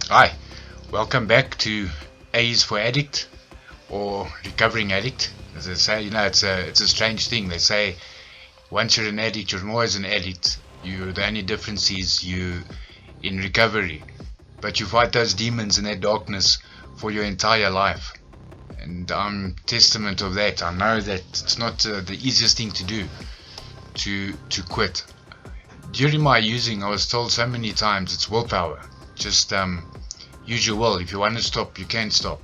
Hi, welcome back to A is for Addict or Recovering Addict. As they say, it's a strange thing. They say once you're an addict, you're always an addict. The only difference is you in recovery, but you fight those demons and that darkness for your entire life. And I'm testament of that. I know that it's not the easiest thing to do to quit. During my using, I was told so many times it's willpower. Just use your will. If you want to stop, you can stop.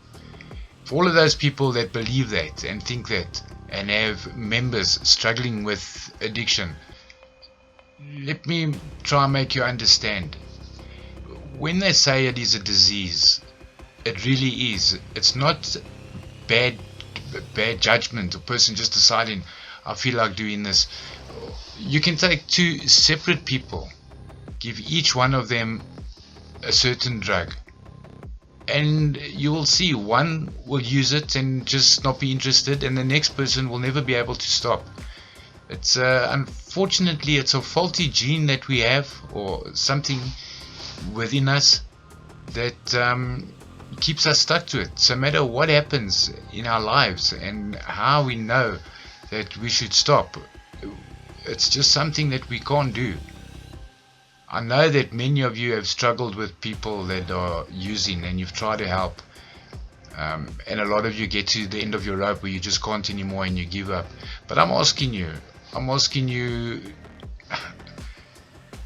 For all of those people that believe that and think that and have members struggling with addiction, let me try and make you understand. When they say it is a disease, it really is. It's not bad judgment, a person just deciding I feel like doing this. You can take two separate people, give each one of them a certain drug, and you will see one will use it and just not be interested, and the next person will never be able to stop. It's unfortunately it's a faulty gene that we have, or something within us that keeps us stuck to it. So no matter what happens in our lives and how we know that we should stop, it's just something that we can't do. I know that many of you have struggled with people that are using, and you've tried to help, and a lot of you get to the end of your rope where you just can't anymore and you give up. But I'm asking you,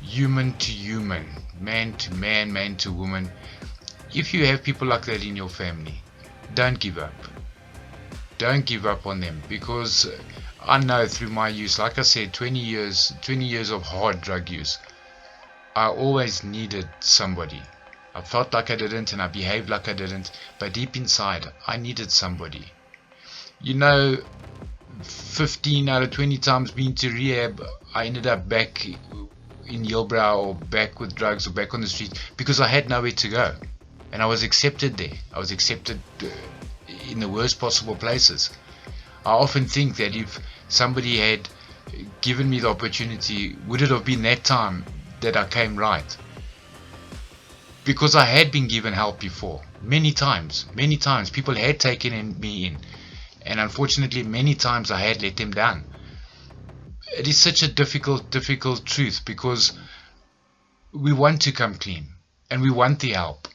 human to human, man to man, man to woman, if you have people like that in your family, don't give up. Don't give up on them, because I know through my use, like I said, 20 years of hard drug use, I always needed somebody. I felt like I didn't, and I behaved like I didn't, but deep inside I needed somebody. 15 out of 20 times being to rehab, I ended up back in Hillbrow, or back with drugs, or back on the street, because I had nowhere to go, and I was accepted there. I was accepted in the worst possible places. I often think that if somebody had given me the opportunity, would it have been that time that I came right? Because I had been given help before, many times people had taken me in, and unfortunately many times I had let them down. It is such a difficult truth, because we want to come clean and we want the help,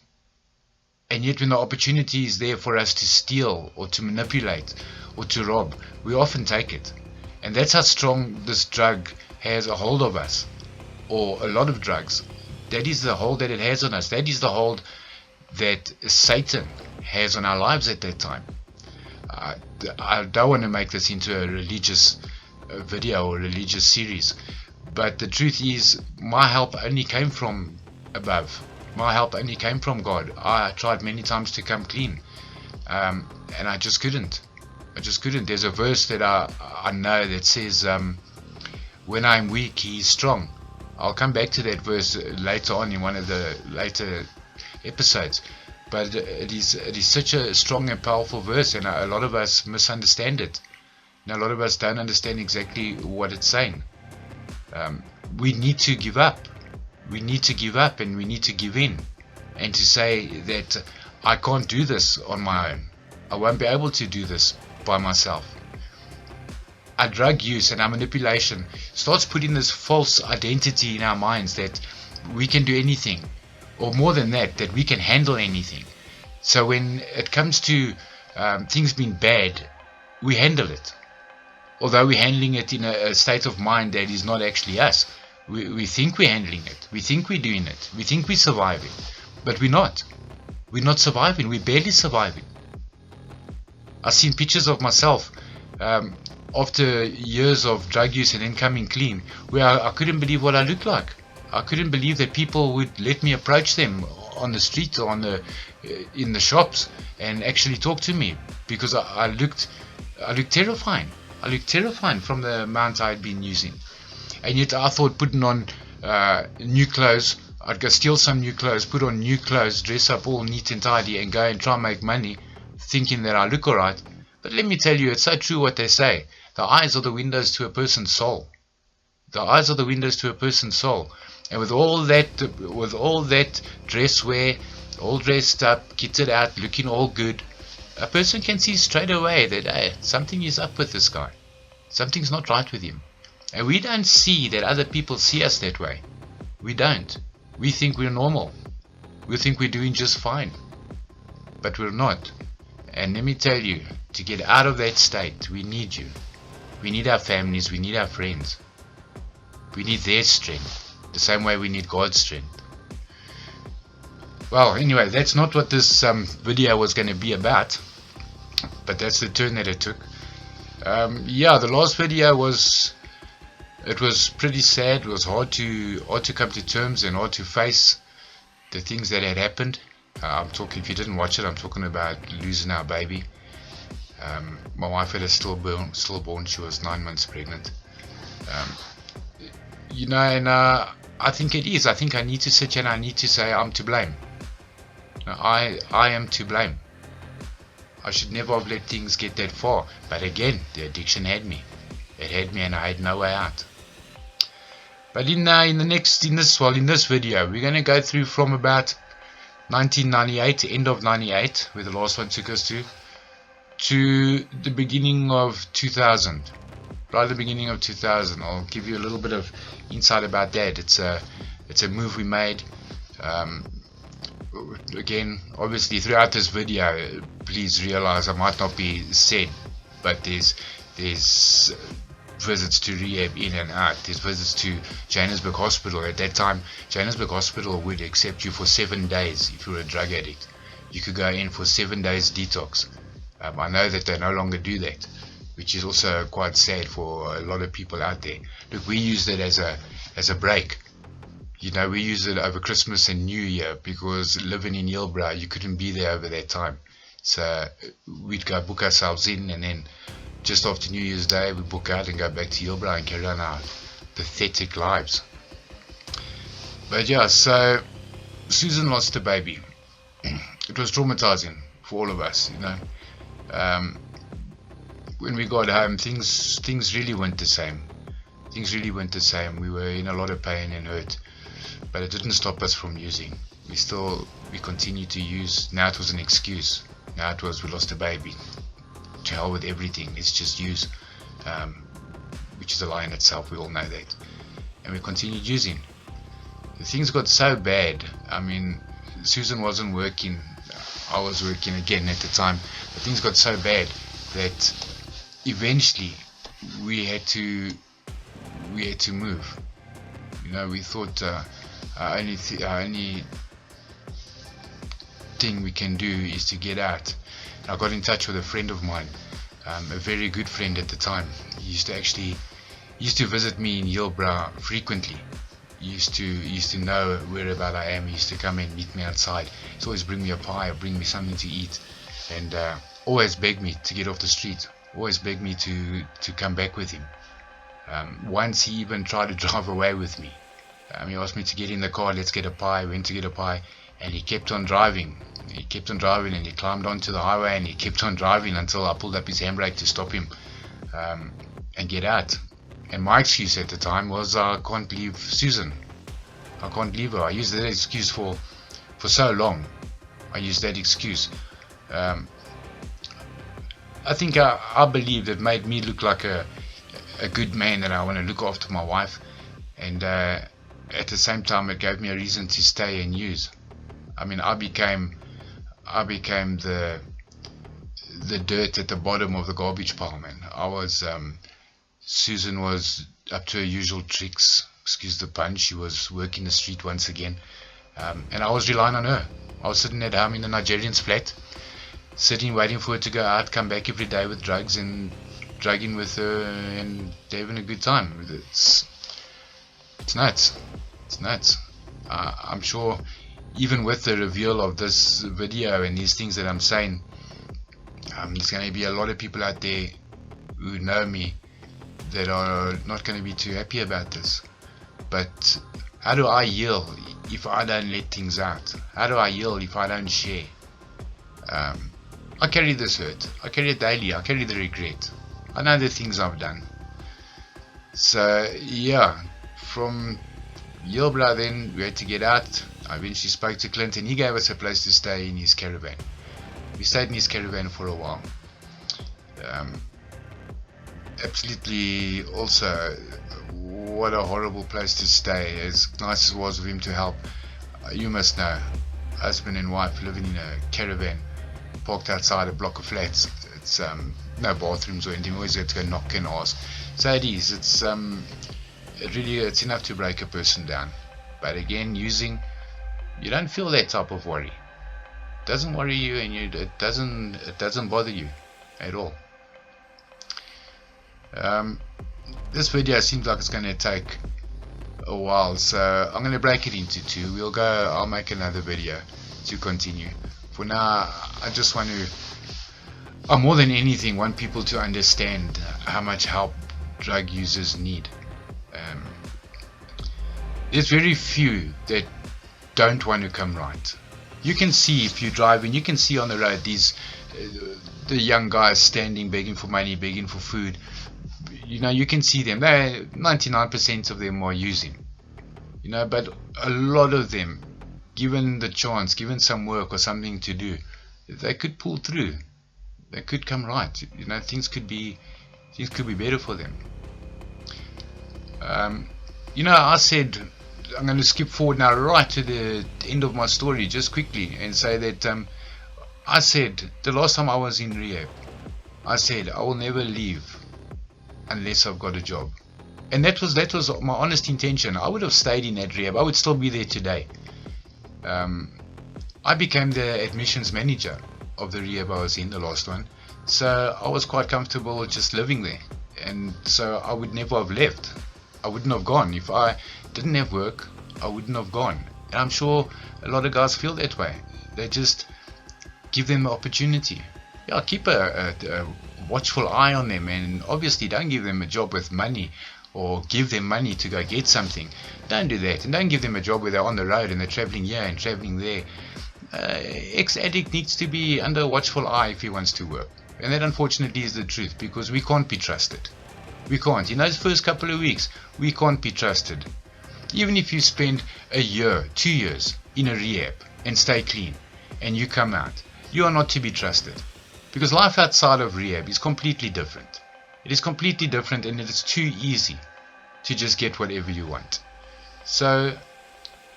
and yet when the opportunity is there for us to steal or to manipulate or to rob, we often take it. And that's how strong this drug has a hold of us, or a lot of drugs. That is the hold that it has on us. That is the hold that Satan has on our lives at that time. I don't want to make this into a religious video or religious series, but the truth is, my help only came from above. My help only came from God. I tried many times to come clean, and I just couldn't. There's a verse that I know that says, when I'm weak, He is strong. I'll come back to that verse later on in one of the later episodes, but it is such a strong and powerful verse, and a lot of us misunderstand it. And a lot of us don't understand exactly what it's saying. We need to give up. We need to give up, and we need to give in, and to say that I can't do this on my own. I won't be able to do this by myself. Our drug use and our manipulation starts putting this false identity in our minds that we can do anything, or more than that, that we can handle anything. So when it comes to things being bad, we handle it, although we're handling it in a state of mind that is not actually us. We think we're handling it, we think we're doing it, we think we're surviving, but we're not. We're not surviving, we're barely surviving. I've seen pictures of myself after years of drug use and then coming clean, where I couldn't believe what I looked like. I couldn't believe that people would let me approach them on the street or in the shops and actually talk to me, because I looked terrifying. I looked terrifying from the amount I had been using. And yet I thought putting on new clothes, I'd go steal some new clothes, put on new clothes, dress up all neat and tidy, and go and try and make money, thinking that I look alright. But let me tell you, it's so true what they say. The eyes are the windows to a person's soul. The eyes are the windows to a person's soul. And with all that dress wear, all dressed up, kitted out, looking all good, a person can see straight away that, hey, something is up with this guy. Something's not right with him. And we don't see that other people see us that way. We don't. We think we're normal. We think we're doing just fine. But we're not. And let me tell you, to get out of that state, we need you. We need our families, we need our friends. We need their strength, the same way we need God's strength. Well, anyway, that's not what this video was going to be about, but that's the turn that it took. Yeah, the last video was pretty sad. It was hard to come to terms and hard to face the things that had happened. I'm talking, if you didn't watch it, I'm talking about losing our baby. My wife had a stillborn. She was 9 months pregnant. You know, and I think it is. I think I need to sit here and I need to say I'm to blame. I am to blame. I should never have let things get that far. But again, the addiction had me. It had me, and I had no way out. But in this video, we're going to go through from about 1998, end of 98, where the last one took us to the beginning of 2000. Right at the beginning of 2000, I'll give you a little bit of insight about that. It's a move we made. Again, obviously throughout this video, please realize I might not be said, but there's visits to rehab in and out. There's visits to Johannesburg Hospital. At that time, Johannesburg Hospital would accept you for 7 days if you were a drug addict. You could go in for 7 days detox. I know that they no longer do that, which is also quite sad for a lot of people out there. Look, we used it as a break. You know, we used it over Christmas and New Year because living in Hillbrow, you couldn't be there over that time. So we'd go book ourselves in, and then just after New Year's Day, we book out and go back to Hillbrow and carry on our pathetic lives. But yeah, so Susan lost a baby. It was traumatizing for all of us, you know. When we got home, things really weren't the same. Things really weren't the same. We were in a lot of pain and hurt, but it didn't stop us from using. We continued to use. Now it was an excuse. Now it was, we lost a baby. To hell with everything. Let's just use, which is a lie in itself. We all know that. And we continued using. The things got so bad. I mean, Susan wasn't working. I was working again at the time. But things got so bad that eventually we had to move. You know, we thought our only thing we can do is to get out. And I got in touch with a friend of mine, a very good friend at the time. He used to visit me in Hillbrow frequently. He used to know whereabout I am. He used to come and meet me outside. He'd always bring me a pie or bring me something to eat, and always beg me to get off the street. Always beg me to come back with him. Once he even tried to drive away with me. He asked me to get in the car, let's get a pie. Went to get a pie, and he kept on driving. He kept on driving, and he climbed onto the highway, and he kept on driving until I pulled up his handbrake to stop him and get out. And my excuse at the time was, I can't leave Susan. I can't leave her. I used that excuse for so long. I used that excuse. I think I believed it made me look like a good man, that I want to look after my wife, and at the same time it gave me a reason to stay and use. I mean, I became the dirt at the bottom of the garbage pile, man. Susan was up to her usual tricks, excuse the pun. She was working the street once again, and I was relying on her. I was sitting at home in the Nigerian's flat, sitting waiting for her to go out, come back every day with drugs and drugging with her and having a good time. It's nuts. It's nuts. I'm sure even with the reveal of this video and these things that I'm saying, there's going to be a lot of people out there who know me that are not going to be too happy about this. But how do I heal if I don't let things out? How do I heal if I don't share? I carry this hurt. I carry it daily. I carry the regret. I know the things I've done. So yeah, from Hillbrow then, we had to get out. I eventually spoke to Clint and he gave us a place to stay in his caravan. We stayed in his caravan for a while. Absolutely also, what a horrible place to stay. As nice as it was of him to help, you must know, husband and wife living in a caravan parked outside a block of flats. It's no bathrooms or anything. We always have to go knock and ask. So it is. It's it's enough to break a person down. But again, you don't feel that type of worry. It doesn't worry you, and it doesn't bother you at all. This video seems like it's going to take a while, so I'm going to break it into two. I'll make another video to continue. For now, I more than anything want people to understand how much help drug users need. There's very few that don't want to come right. You can see if you're driving, you can see on the road the young guys standing begging for money, begging for food. You can see them. 99% of them are using. But a lot of them, given the chance, given some work or something to do, they could pull through. They could come right. Things could be better for them. I said I'm going to skip forward now right to the end of my story just quickly and say that I said the last time I was in rehab, I said I will never leave unless I've got a job. And that was my honest intention. I would have stayed in that rehab. I would still be there today. I became the admissions manager of the rehab I was in, the last one. So I was quite comfortable just living there. And so I would never have left. I wouldn't have gone. If I didn't have work, I wouldn't have gone. And I'm sure a lot of guys feel that way. They just give them the opportunity. Yeah, keep a watchful eye on them, and obviously don't give them a job with money or give them money to go get something. Don't do that, and don't give them a job where they're on the road and they're traveling here and traveling there. Ex-addict needs to be under a watchful eye if he wants to work, and that unfortunately is the truth, because we can't be trusted. We can't. In those first couple of weeks, we can't be trusted. Even if you spend a year, 2 years in a rehab and stay clean and you come out, you are not to be trusted, because life outside of rehab is completely different. It is completely different, and it is too easy to just get whatever you want. So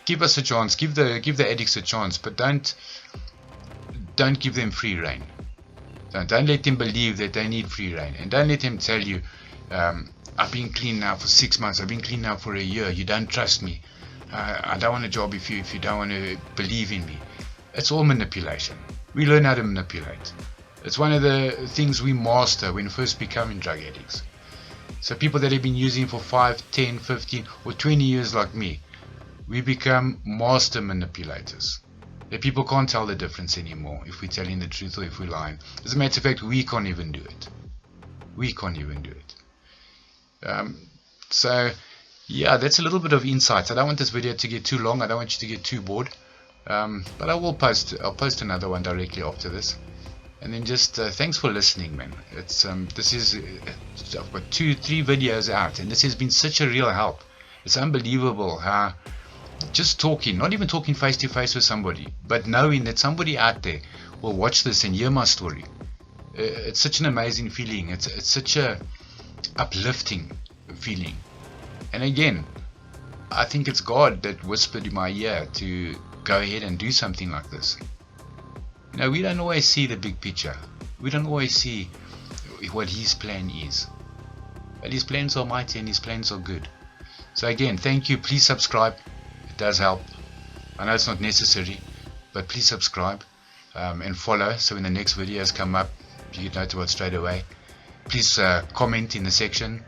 give us a chance, give the addicts a chance, but don't give them free rein. Don't let them believe that they need free rein, and don't let them tell you, I've been clean now for 6 months, I've been clean now for a year, you don't trust me, I don't want a job if you don't want to believe in me. It's all manipulation. We learn how to manipulate. It's one of the things we master when first becoming drug addicts. So people that have been using for 5, 10, 15 or 20 years like me, we become master manipulators. That people can't tell the difference anymore if we're telling the truth or if we're lying. As a matter of fact, we can't even do it. We can't even do it. So yeah, that's a little bit of insight. I don't want this video to get too long. I don't want you to get too bored. But I'll post another one directly after this. And then just thanks for listening, man. It's I've got 2-3 videos out, and this has been such a real help. It's unbelievable how just talking, not even talking face to face with somebody, but knowing that somebody out there will watch this and hear my story. It's such an amazing feeling. It's such a uplifting feeling. And again, I think it's God that whispered in my ear to go ahead and do something like this. We don't always see the big picture. We don't always see what His plan is. But His plans are mighty and His plans are good. So again, thank you. Please subscribe. It does help. I know it's not necessary, but please subscribe and follow, so when the next videos come up, you get notified straight away. Please comment in the section.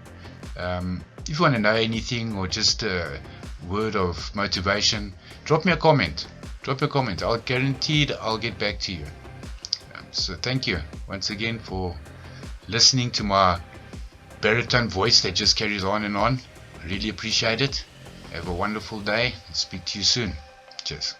If you want to know anything or just a word of motivation, drop me a comment. I'll guaranteed I'll get back to you. So thank you once again for listening to my baritone voice that just carries on and on. I really appreciate it. Have a wonderful day. I'll speak to you soon. Cheers.